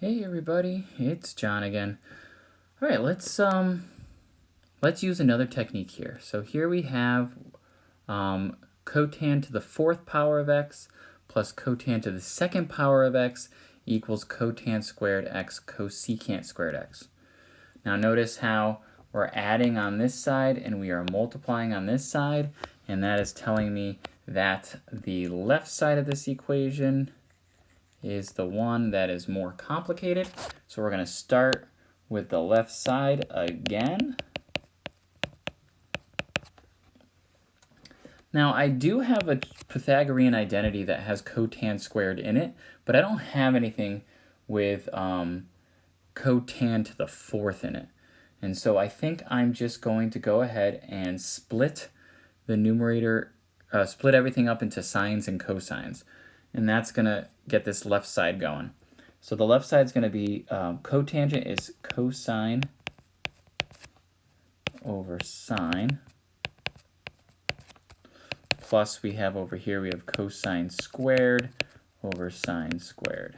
Hey everybody, it's John again. All right, let's use another technique here. So here we have cotan to the fourth power of x plus cotan to the second power of x equals cotan squared x cosecant squared x. Now notice how we're adding on this side and we are multiplying on this side, and that is telling me that the left side of this equation is the one that is more complicated. So we're going to start with the left side again. Now I do have a Pythagorean identity that has cotan squared in it, but I don't have anything with cotan to the fourth in it. And so I think I'm just going to go ahead and split the numerator, split everything up into sines and cosines. And that's going to get this left side going. So the left side is going to be cotangent is cosine over sine, plus we have over here, we have cosine squared over sine squared.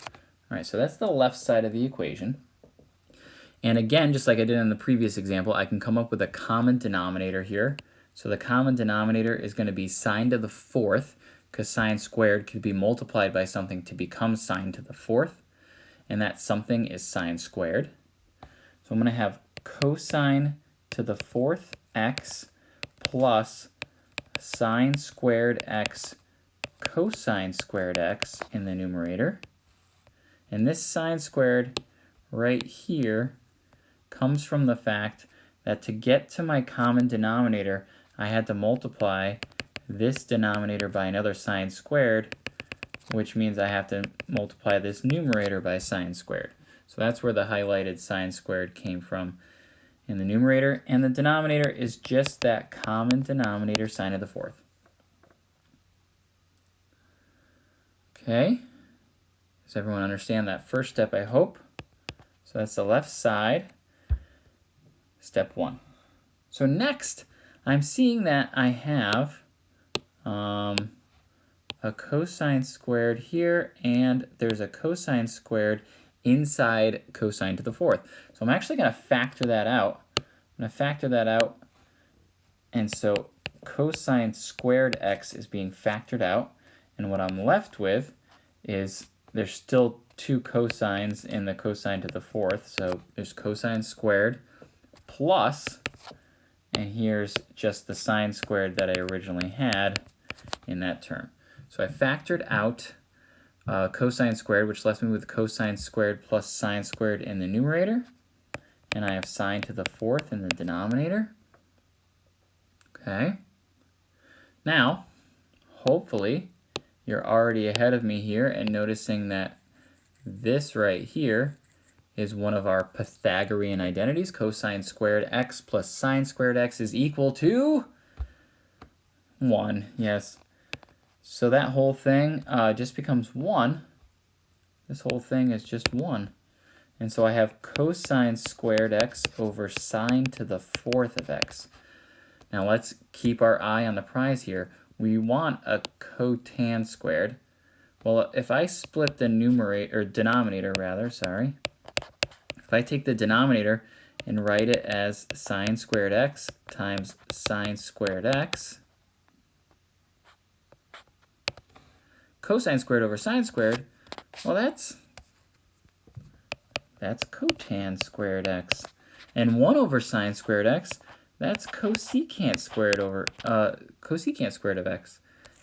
All right, so that's the left side of the equation. And again, just like I did in the previous example, I can come up with a common denominator here. So the common denominator is going to be sine to the fourth, because sine squared could be multiplied by something to become sine to the fourth, and that something is sine squared. So I'm going to have cosine to the fourth x plus sine squared x cosine squared x in the numerator. And this sine squared right here comes from the fact that to get to my common denominator, I had to multiply this denominator by another sine squared, which means I have to multiply this numerator by sine squared. So that's where the highlighted sine squared came from in the numerator, and the denominator is just that common denominator, sine to the fourth. Okay, does everyone understand that first step, I hope? So that's the left side, step one. So next, I'm seeing that I have a cosine squared here, and there's a cosine squared inside cosine to the fourth. So I'm actually going to factor that out. I'm going to factor that out, and so cosine squared x is being factored out, and what I'm left with is there's still two cosines in the cosine to the fourth, so there's cosine squared plus, and here's just the sine squared that I originally had in that term. So I factored out cosine squared, which left me with cosine squared plus sine squared in the numerator, and I have sine to the fourth in the denominator. Okay. Now, hopefully, you're already ahead of me here and noticing that this right here is one of our Pythagorean identities. Cosine squared x plus sine squared x is equal to 1. Yes. So that whole thing just becomes 1. This whole thing is just 1. And so I have cosine squared x over sine to the fourth of x. Now let's keep our eye on the prize here. We want a cotan squared. Well, if I split the denominator, if I take the denominator and write it as sine squared x times sine squared x, cosine squared over sine squared, well, that's cotan squared x. And 1 over sine squared x, that's cosecant squared over cosecant squared of x.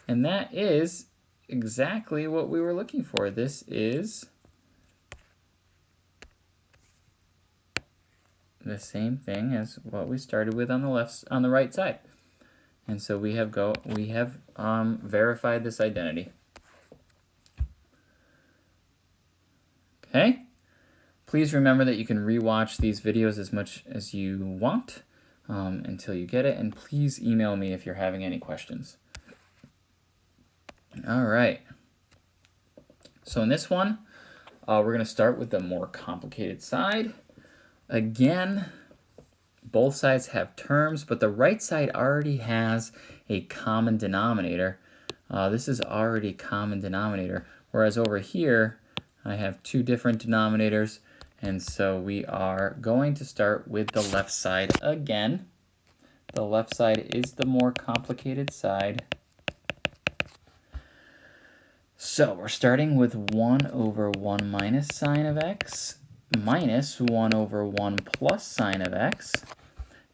And that is exactly what we were looking for. This is the same thing as what we started with on the right side. And so we have verified this identity. Okay? Please remember that you can rewatch these videos as much as you want until you get it, and please email me if you're having any questions. All right. So in this one, we're going to start with the more complicated side. Again, both sides have terms, but the right side already has a common denominator. This is already common denominator, whereas over here, I have two different denominators, and so we are going to start with the left side again. The left side is the more complicated side. So we're starting with 1 over 1 minus sine of x minus 1 over 1 plus sine of x.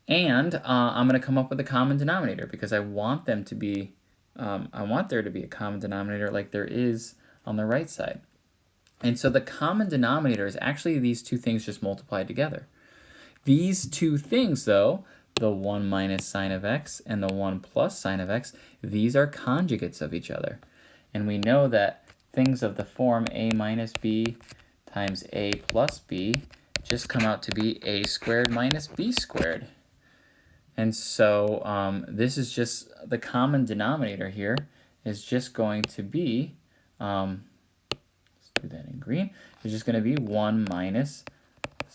And I'm going to come up with a common denominator because I want them to be, I want there to be a common denominator like there is on the right side. And so the common denominator is actually these two things just multiplied together. These two things, though, the 1 minus sine of x and the 1 plus sine of x, these are conjugates of each other. And we know that things of the form a minus b times a plus b just come out to be a squared minus b squared. And so this is just the common denominator here is just going to be, let's do that in green, is just going to be 1 minus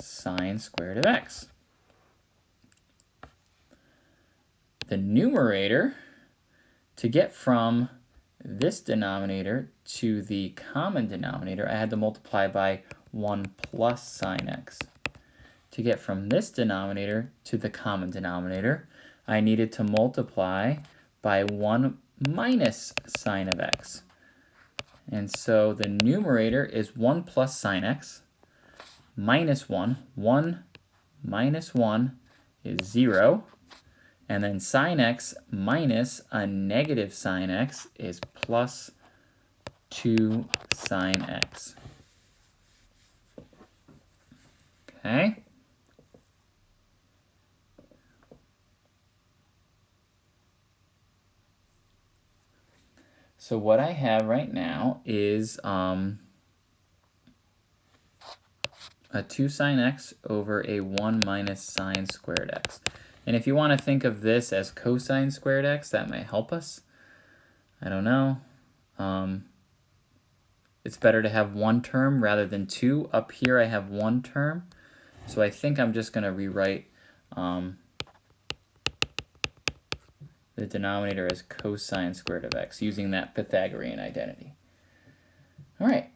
sine squared of x. The numerator, to get from this denominator to the common denominator, I had to multiply by 1 plus sine x. To get from this denominator to the common denominator, I needed to multiply by 1 minus sine of x. And so the numerator is 1 plus sine x minus 1. 1 minus 1 is 0. And then sine x minus a negative sine x is plus 2 sine x. Okay? So what I have right now is a 2 sine x over a 1 minus sine squared x. And if you want to think of this as cosine squared x, that might help us. I don't know. It's better to have one term rather than two. Up here I have one term. So I think I'm just going to rewrite the denominator as cosine squared of x using that Pythagorean identity. All right,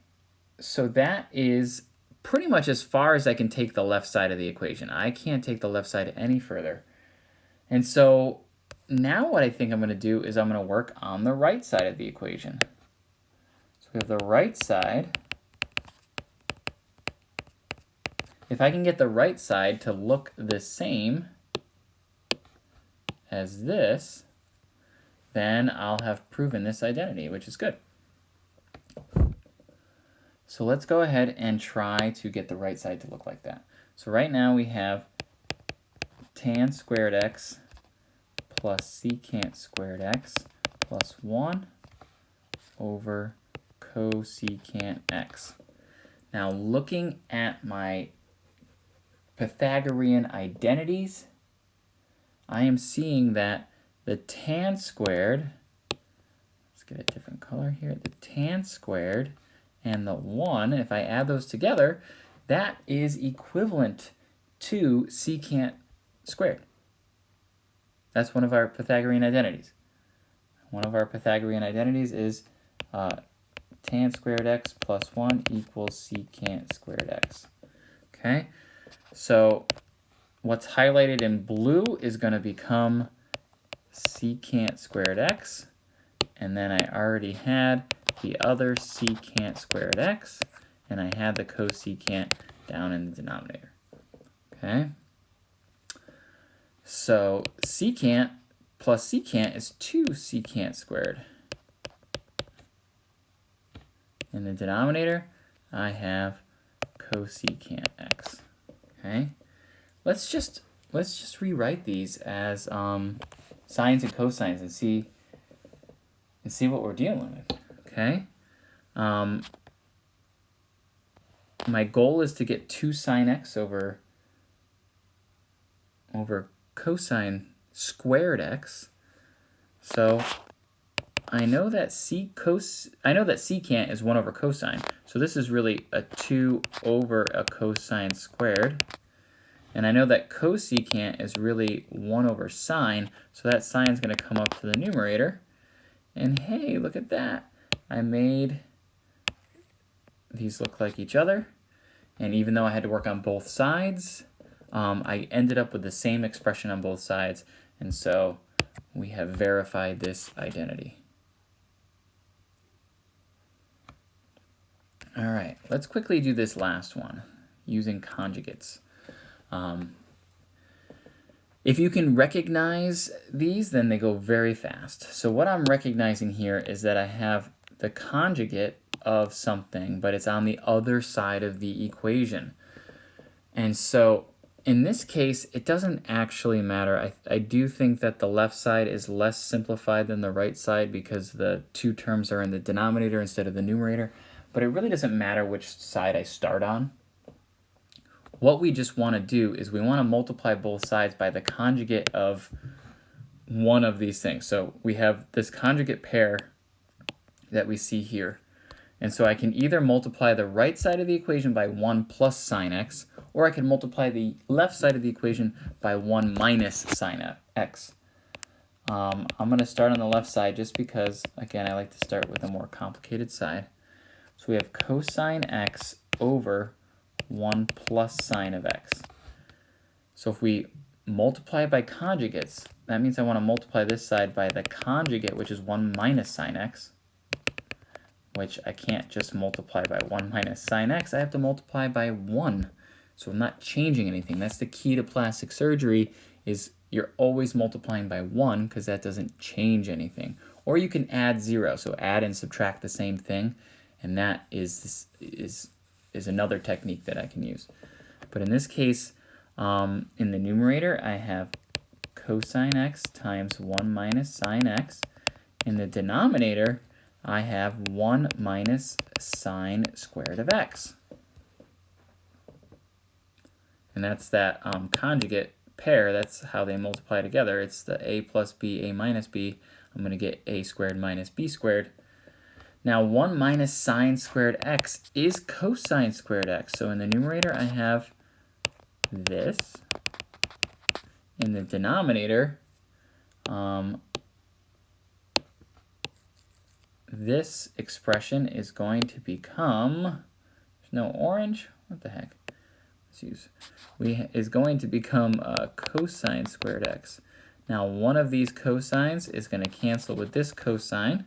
so that is pretty much as far as I can take the left side of the equation. I can't take the left side any further. And so now what I think I'm going to do is I'm going to work on the right side of the equation. So we have the right side. If I can get the right side to look the same as this, then I'll have proven this identity, which is good. So let's go ahead and try to get the right side to look like that. So right now we have tan squared x plus secant squared x plus 1 over cosecant x. Now looking at my Pythagorean identities, I am seeing that the tan squared, let's get a different color here, the tan squared and the 1, if I add those together, that is equivalent to secant squared. That's one of our Pythagorean identities. One of our Pythagorean identities is tan squared x plus 1 equals secant squared x. Okay, so what's highlighted in blue is going to become secant squared x, and then I already had the other secant squared x, and I had the cosecant down in the denominator. Okay, so secant plus secant is 2 secant squared. In the denominator, I have cosecant x. Okay, let's just rewrite these as sines and cosines and see what we're dealing with. Okay, my goal is to get 2 sine x over cosine squared x. So I know that secant is 1 over cosine. So this is really a 2 over a cosine squared. And I know that cosecant is really 1 over sine. So that sine is going to come up to the numerator. And hey, look at that. I made these look like each other. And even though I had to work on both sides, I ended up with the same expression on both sides. And so we have verified this identity. All right, let's quickly do this last one using conjugates. If you can recognize these, then they go very fast. So what I'm recognizing here is that I have the conjugate of something, but it's on the other side of the equation. And so in this case, it doesn't actually matter. I do think that the left side is less simplified than the right side because the two terms are in the denominator instead of the numerator, but it really doesn't matter which side I start on. What we just want to do is we want to multiply both sides by the conjugate of one of these things. So we have this conjugate pair that we see here. And so I can either multiply the right side of the equation by 1 plus sine x, or I can multiply the left side of the equation by 1 minus sine x. I'm going to start on the left side just because, again, I like to start with a more complicated side. So we have cosine x over 1 plus sine of x. So if we multiply by conjugates, that means I want to multiply this side by the conjugate, which is 1 minus sine x, which I can't just multiply by 1 minus sine x. I have to multiply by 1. So I'm not changing anything. That's the key to plastic surgery, is you're always multiplying by 1 because that doesn't change anything. Or you can add 0, so add and subtract the same thing, and that is another technique that I can use. But in this case, in the numerator, I have cosine x times 1 minus sine x. In the denominator, I have 1 minus sine squared of x. And that's that conjugate pair. That's how they multiply together. It's the a plus b, a minus b. I'm going to get a squared minus b squared. Now 1 minus sine squared x is cosine squared x. So in the numerator, I have this. In the denominator, this expression is going to become, there's no orange, what the heck? Let's use, is going to become cosine squared x. Now one of these cosines is going to cancel with this cosine,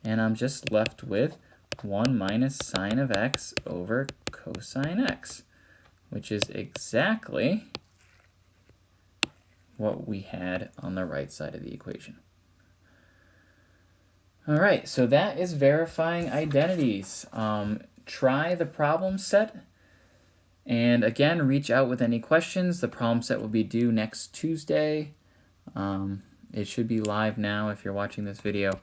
and I'm just left with 1 minus sine of x over cosine x, which is exactly what we had on the right side of the equation. All right, so that is verifying identities. Try the problem set, and again, reach out with any questions. The problem set will be due next Tuesday. It should be live now if you're watching this video.